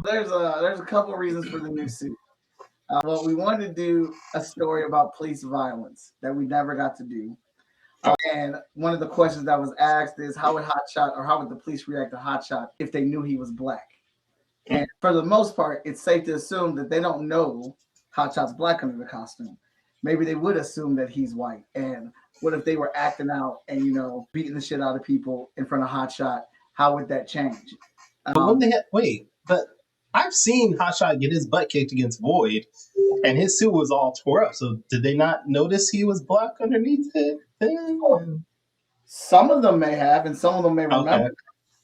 There's a couple of reasons for the new suit. Well, we wanted to do a story about police violence that we never got to do. And one of the questions that was asked is how would Hotshot or how would the police react to Hotshot if they knew he was black? And for the most part, it's safe to assume that they don't know Hotshot's black under the costume. Maybe they would assume that he's white. And what if they were acting out and beating the shit out of people in front of Hotshot? How would that change? But when they had but I've seen Hotshot get his butt kicked against Void, and his suit was all tore up. So did they not notice he was black underneath it? Some of them may have, and some of them may remember. Okay.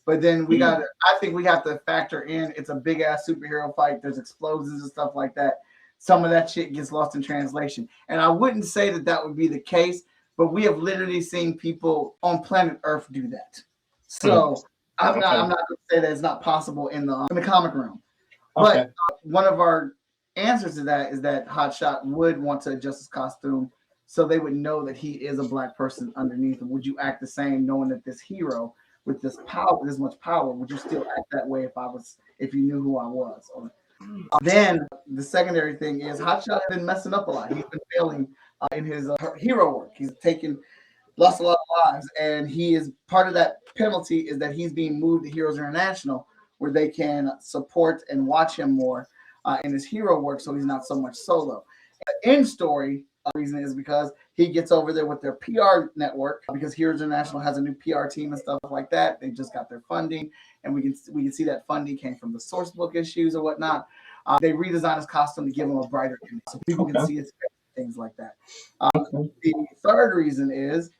But then I think we have to factor in it's a big ass superhero fight. There's explosions and stuff like that. Some of that shit gets lost in translation. And I wouldn't say that would be the case, but we have literally seen people on planet Earth do that. So I'm not going to say that it's not possible in the comic realm. But one of our answers to that is that Hotshot would want to adjust his costume so they would know that he is a black person underneath. And would you act the same knowing that this hero with this power, this much power, would you still act that way if you knew who I was? Then the secondary thing is Hotshot has been messing up a lot. He's been failing in his hero work. He's lost a lot of lives, and he is part of that penalty is that he's being moved to Heroes International, where they can support and watch him more in his hero work, so he's not so much solo. The end story reason is because he gets over there with their PR network, because Heroes International has a new PR team and stuff like that. They just got their funding, and we can see that funding came from the source book issues or whatnot. They redesigned his costume to give him a brighter image, so people can see his face, things like that. The third reason is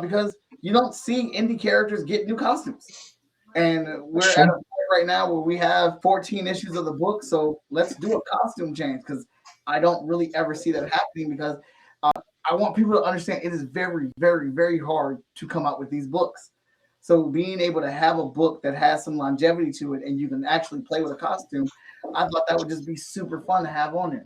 because you don't see indie characters get new costumes, and we're at a point right now where we have 14 issues of the book, so let's do a costume change, because I don't really ever see that happening, because I want people to understand it is very, very, very hard to come out with these books. So being able to have a book that has some longevity to it and you can actually play with a costume, I thought that would just be super fun to have on there.